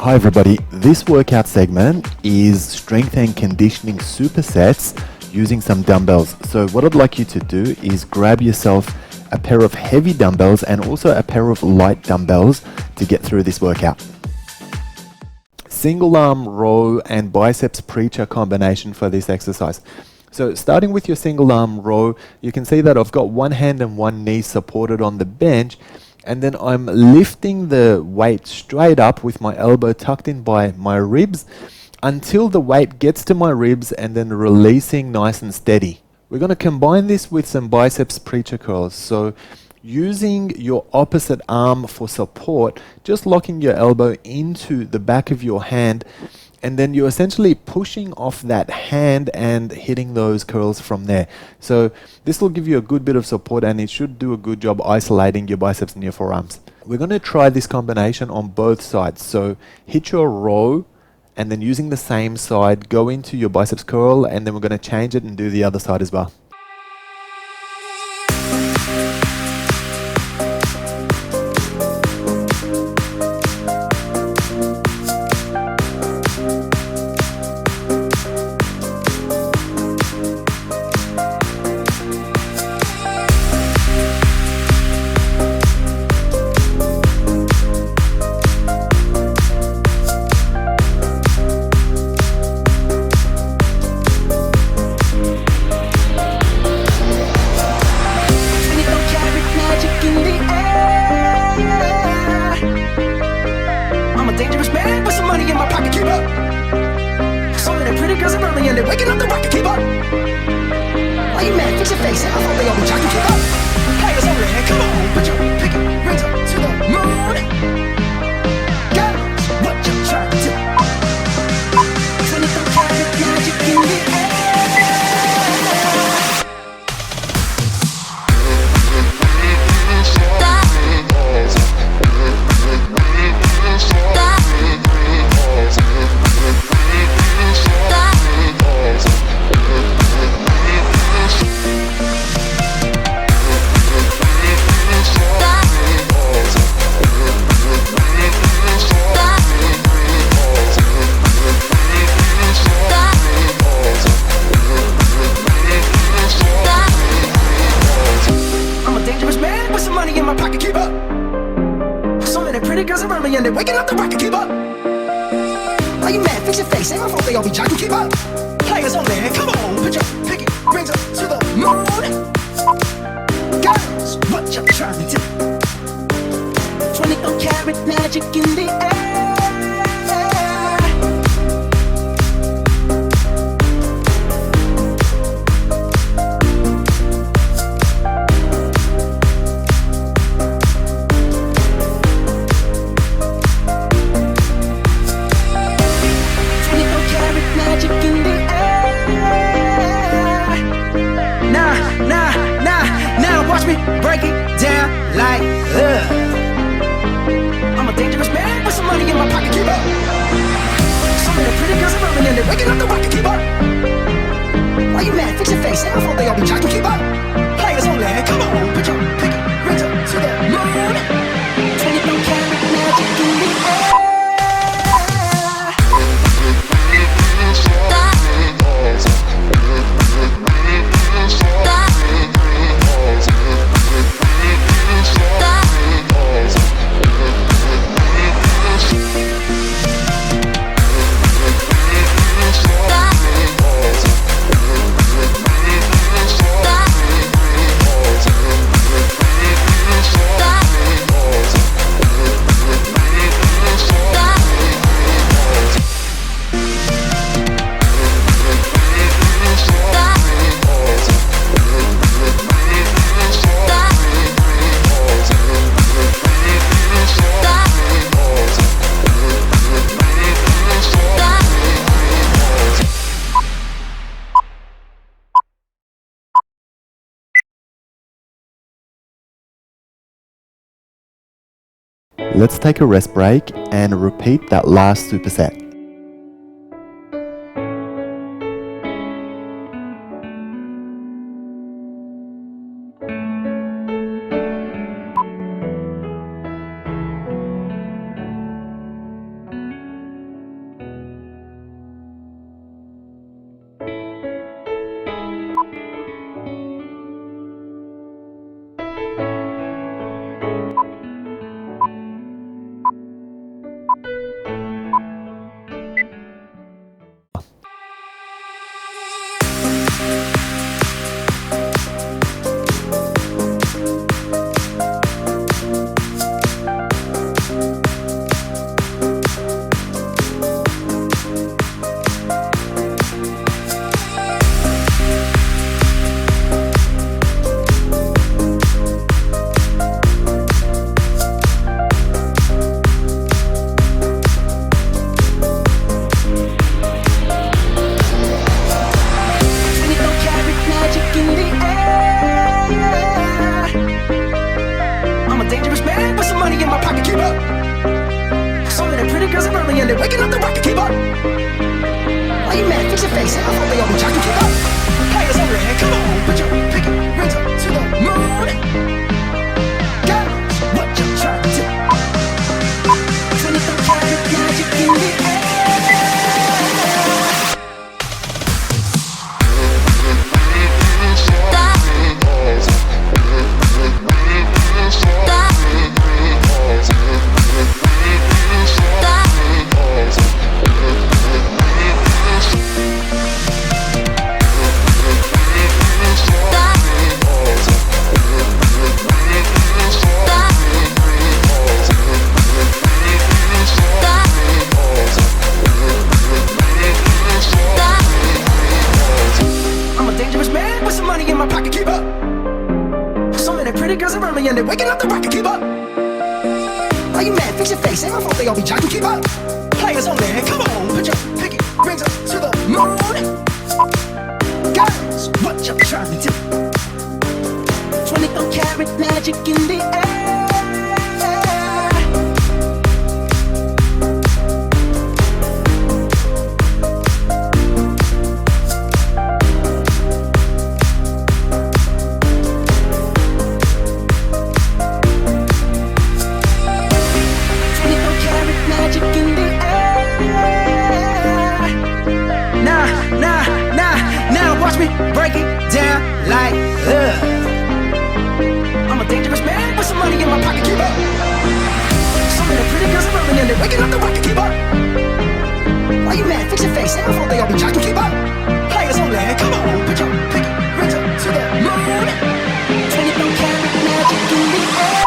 Hi everybody, this workout segment is strength and conditioning supersets using some dumbbells. So what I'd like you to do is grab yourself a pair of heavy dumbbells and also a pair of light dumbbells to get through this workout. Single arm row and biceps preacher combination for this exercise. So starting with your single arm row, you can see that I've got one hand and one knee supported on the bench, and then I'm lifting the weight straight up with my elbow tucked in by my ribs until the weight gets to my ribs and then releasing nice and steady. We're going to combine this with some biceps preacher curls. So using your opposite arm for support, just locking your elbow into the back of your hand, and then you're essentially pushing off that hand and hitting those curls from there. So this will give you a good bit of support, and it should do a good job isolating your biceps and your forearms. We're going to try this combination on both sides. So hit your row, and then using the same side, go into your biceps curl, and then we're going to change it and do the other side as well. Let's take a rest break and repeat that last superset. waking up the rocket, keep up. Why you mad? Fix your face. I thought they all be jocking, keep up. Players over here, come on, put your pinky rings up to the moon. Girls, what you trying to do? 24 karat magic in the air. And they're waking up the rocket, keep up. Why you mad? Fix your face. Ain't my fault they all be jocking, keep up. Players on there, come on, put your pinky rings up to the moon. Girls, what you trying to do? 24 karat magic in the air. Break it down like I'm a dangerous man with some money in my pocket, keep up. So many pretty girls are rolling and they're waking up the rocket, keep up. Why you mad? Fix your face. Ain't my fault they all be jocking, keep up. Players on there, come on, put your pinky rings up to the moon. 24 karat magic in the air.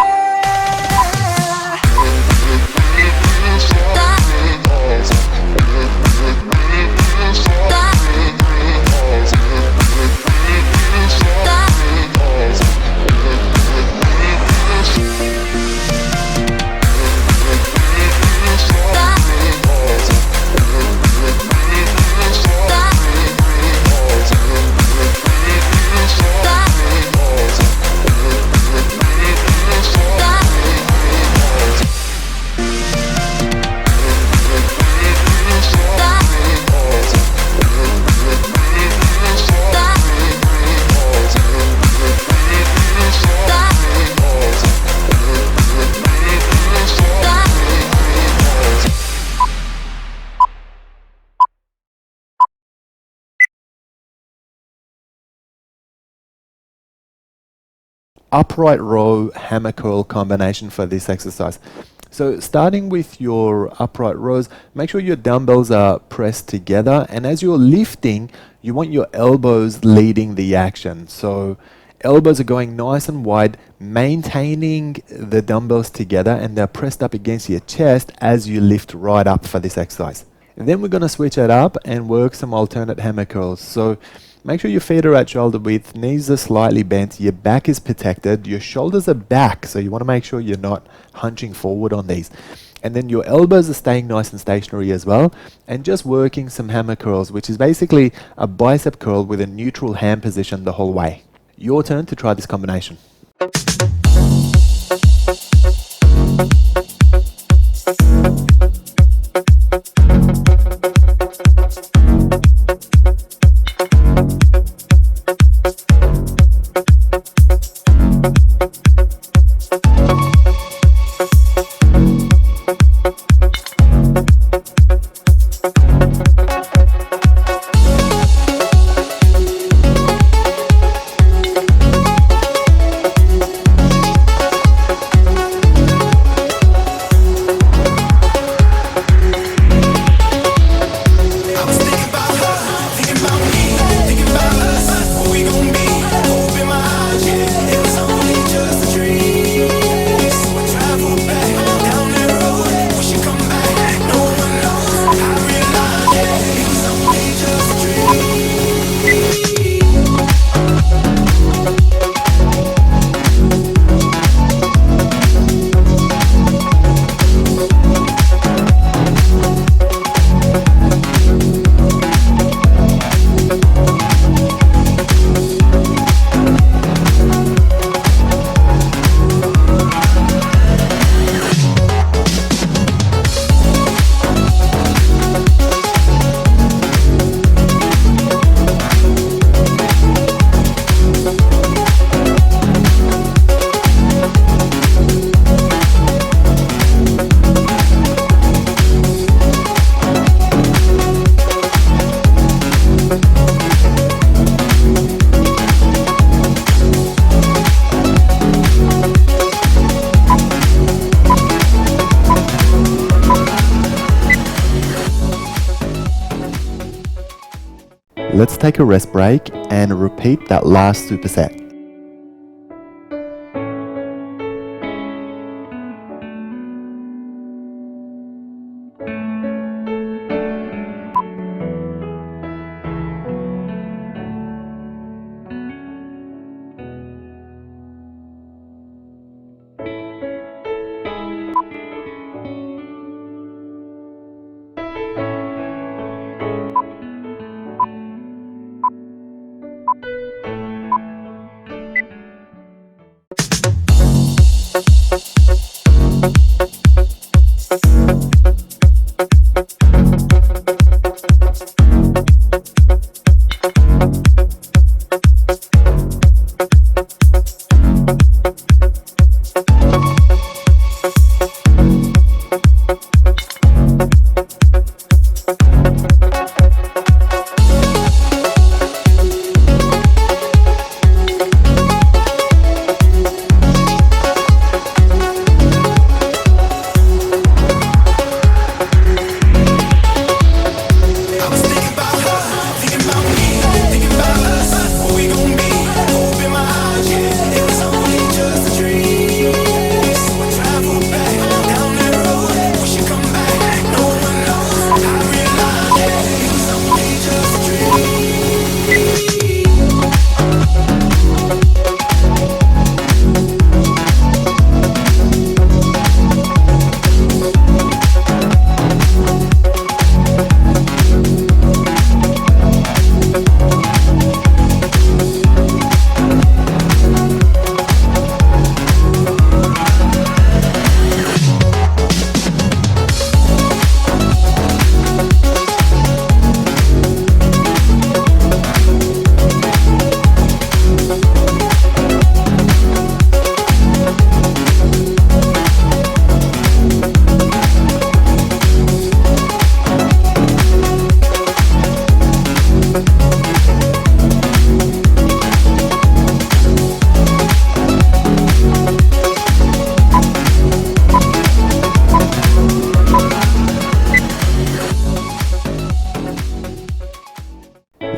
Upright row hammer curl combination for this exercise. So starting with your upright rows, make sure your dumbbells are pressed together, and as you're lifting, you want your elbows leading the action. So elbows are going nice and wide, maintaining the dumbbells together, and they're pressed up against your chest as you lift right up for this exercise. And then we're going to switch it up and work some alternate hammer curls. So make sure your feet are at shoulder width, knees are slightly bent, your back is protected, your shoulders are back, so you want to make sure you're not hunching forward on these. And then your elbows are staying nice and stationary as well, and just working some hammer curls, which is basically a bicep curl with a neutral hand position the whole way. Your turn to try this combination. Let's take a rest break and repeat that last superset.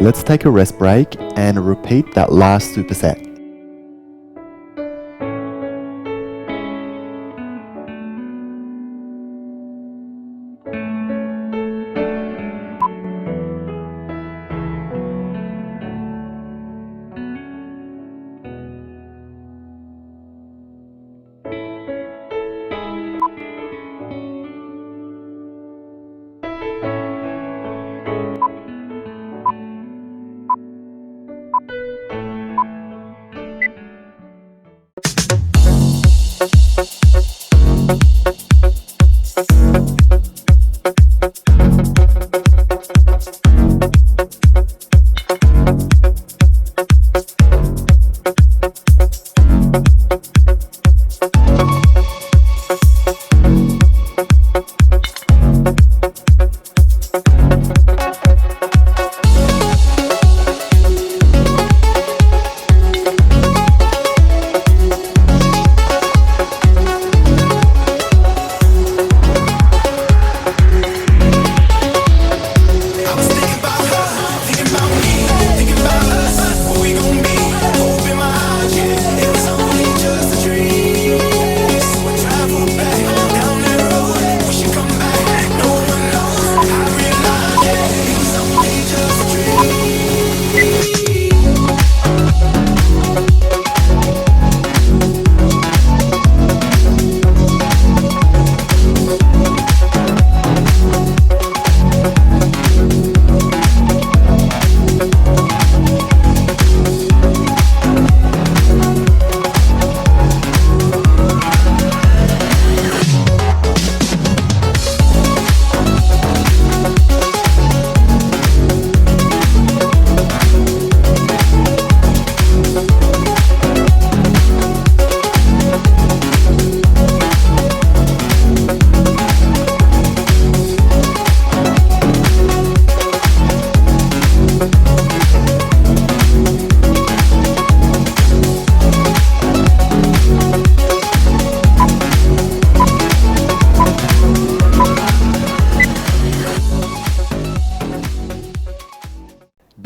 Let's take a rest break and repeat that last superset.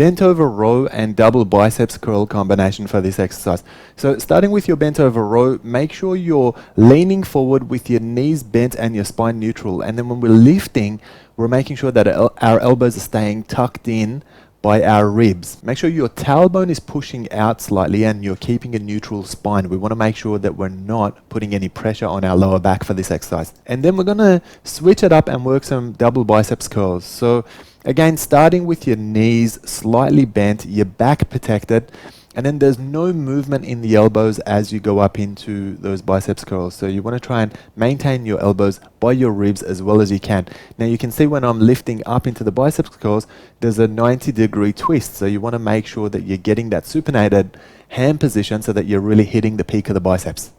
bent over row and double biceps curl combination for this exercise. So starting with your bent over row, make sure you're leaning forward with your knees bent and your spine neutral. And then when we're lifting, we're making sure that our elbows are staying tucked in by our ribs. Make sure your tailbone is pushing out slightly and you're keeping a neutral spine. We want to make sure that we're not putting any pressure on our lower back for this exercise. And then we're going to switch it up and work some double biceps curls. So again, starting with your knees slightly bent, your back protected, and then there's no movement in the elbows as you go up into those biceps curls. So you want to try and maintain your elbows by your ribs as well as you can. Now you can see when I'm lifting up into the biceps curls, there's a 90-degree twist. So you want to make sure that you're getting that supinated hand position so that you're really hitting the peak of the biceps.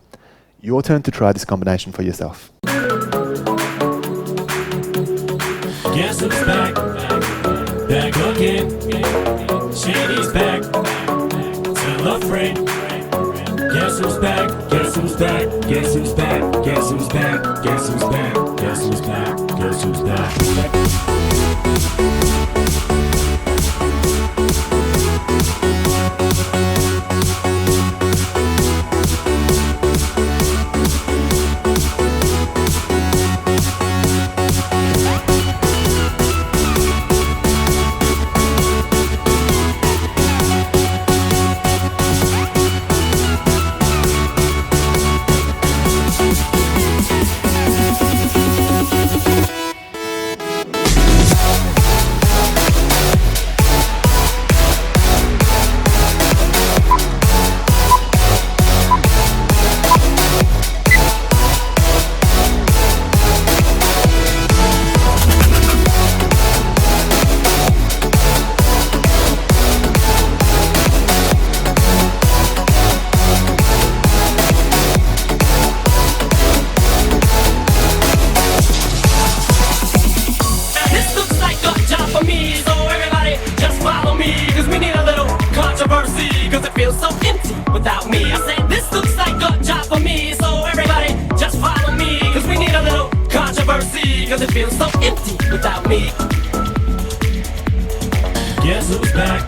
Your turn to try this combination for yourself. Guess who's back? Back again. Shady's back. Tell a friend. Guess who's back? Guess who's back? Guess who's back? Guess who's back? Guess who's back? Guess who's back? Guess who's back? Without me, I said this looks like a job for me. So everybody just follow me, cause we need a little controversy, cause it feels so empty without me. Guess who's back?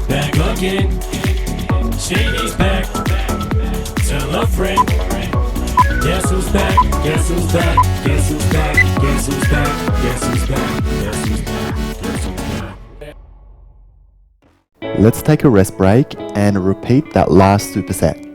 Back again. Shady's back. Tell a friend. Guess who's back? Guess who's back? Guess who's back? Guess who's back? Guess who's back? Guess who's back? Guess who's back? Let's take a rest break and repeat that last superset.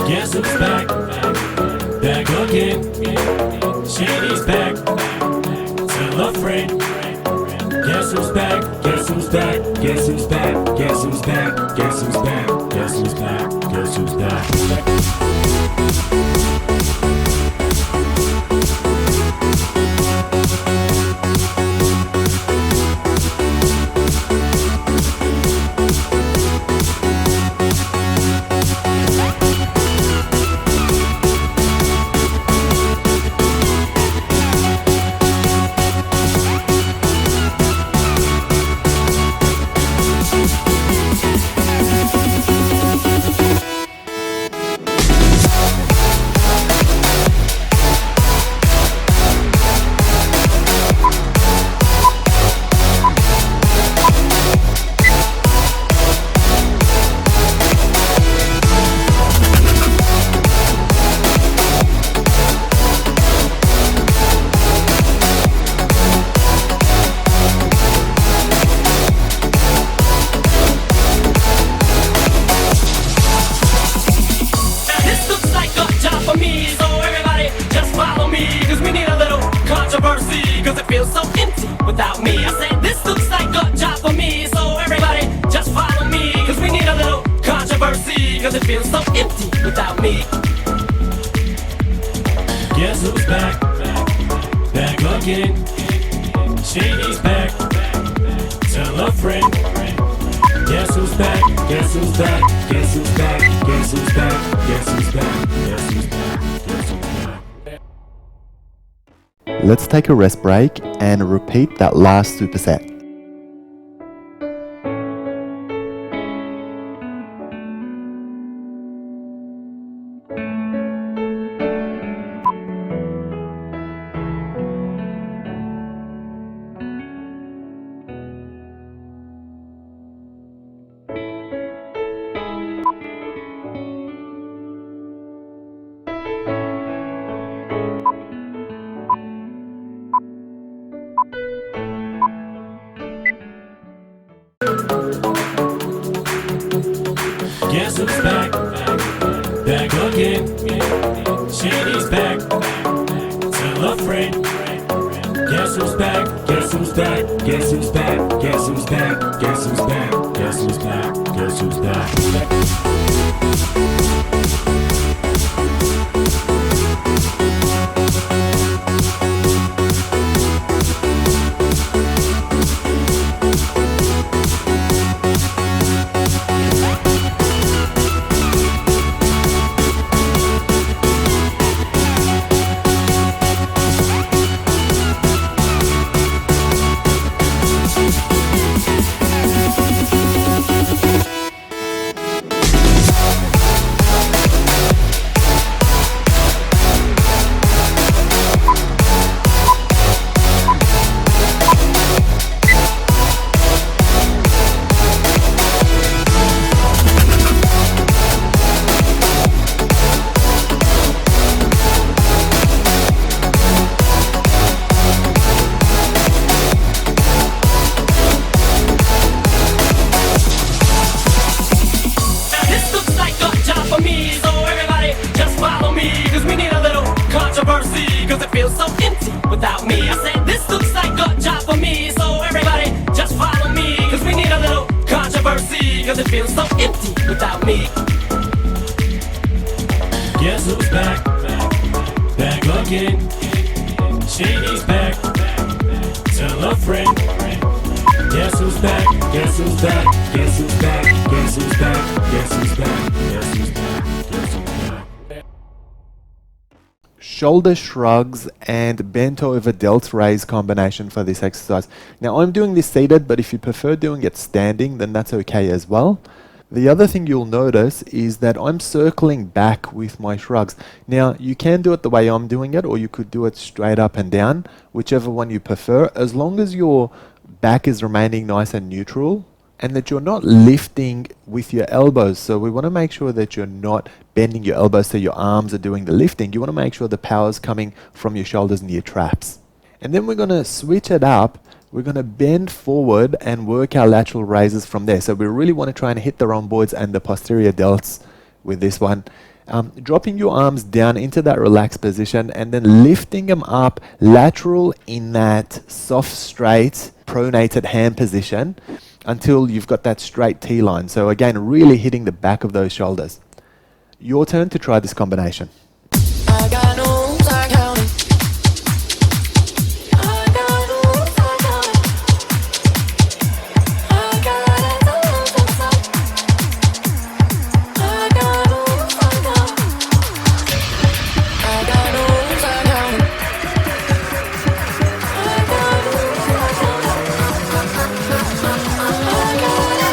Guess who's back? Back again. Shady's back. Tell a friend. Guess who's back? Guess who's back? Guess who's back? Guess who's back? Guess who's back? Guess who's back? Guess who's back? So empty without me. I said this looks like a job for me. So everybody just follow me, cause we need a little controversy, cause it feels so empty without me. Guess who's back? Back again. Shady's back. Tell a friend. Guess who's back? Guess who's back? Guess who's back? Guess who's back? Guess who's back? Guess who's back? Guess who's back? Let's take a rest break and repeat that last superset. Guess who's back? Back again. Shady's back. Tell a friend. Guess who's back? Guess who's back? Guess who's back? Guess who's back? Guess who's back? Guess who's back? Guess who's back? Feels so empty without me. I said this looks like a job for me, so everybody just follow me, cause we need a little controversy, cause it feels so empty without me. Guess who's back? Back again. Shady's back. Tell a friend. Guess who's back? Guess who's back? Guess who's back? Guess who's back? Guess who's back? Guess who's back? Guess who's back? Shoulder shrugs and bent over delts raise combination for this exercise. Now I'm doing this seated, but if you prefer doing it standing, then that's okay as well. The other thing you'll notice is that I'm circling back with my shrugs. Now you can do it the way I'm doing it, or you could do it straight up and down, whichever one you prefer, as long as your back is remaining nice and neutral and that you're not lifting with your elbows. So we want to make sure that you're not bending your elbows so your arms are doing the lifting. You want to make sure the power's coming from your shoulders and your traps. And then we're going to switch it up. We're going to bend forward and work our lateral raises from there. So we really want to try and hit the rhomboids and the posterior delts with this one. Dropping your arms down into that relaxed position and then lifting them up lateral in that soft, straight, pronated hand position until you've got that straight T-line. So again, really hitting the back of those shoulders. Your turn to try this combination. I got no rules, I count it. I got no rules, I count it. I got it all to myself. I got no rules, I count it. I got no rules, I count it. I got no rules, I count it. I got it all to myself.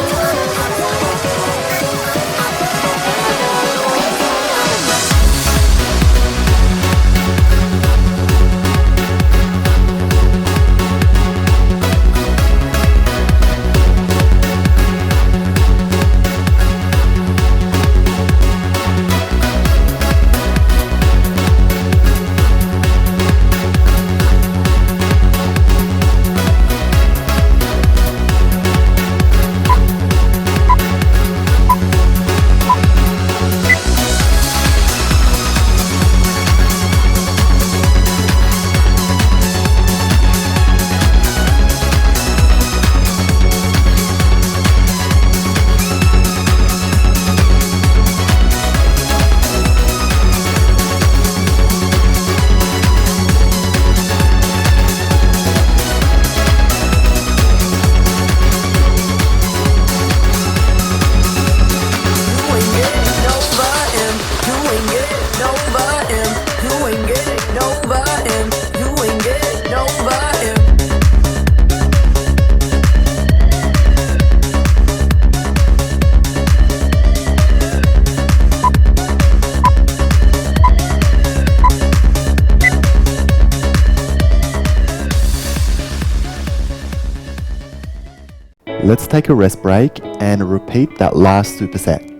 let's take a rest break and repeat that last superset.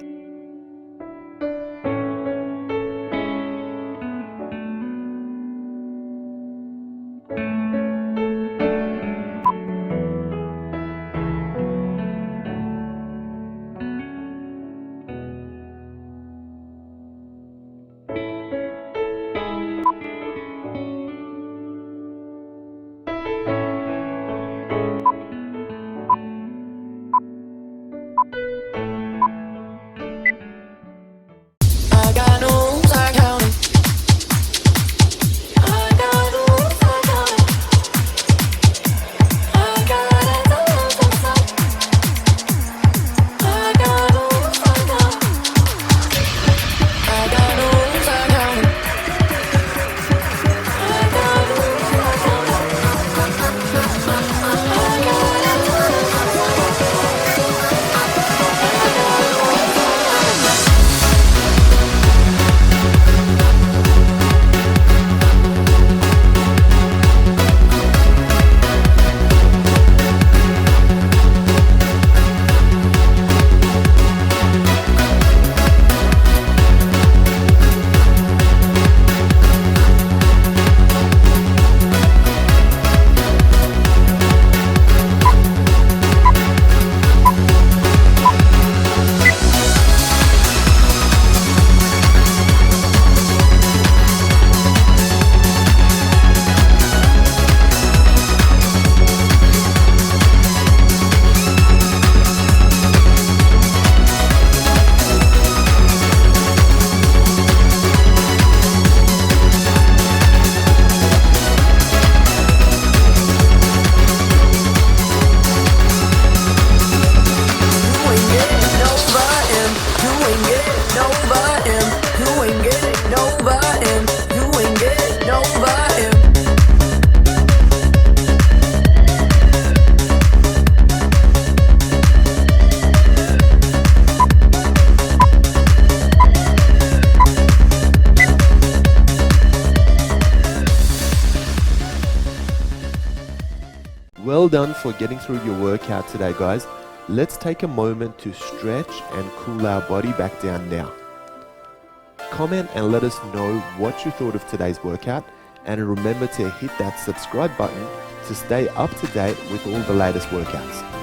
I got no rules, I count it. I got no rules, I count it. I got it, I got no rules, I count it. I got no rules, I count it. I got no rules, I count it. Well done for getting through your workout today, guys. Let's take a moment to stretch and cool our body back down now. Comment and let us know what you thought of today's workout, and remember to hit that subscribe button to stay up to date with all the latest workouts.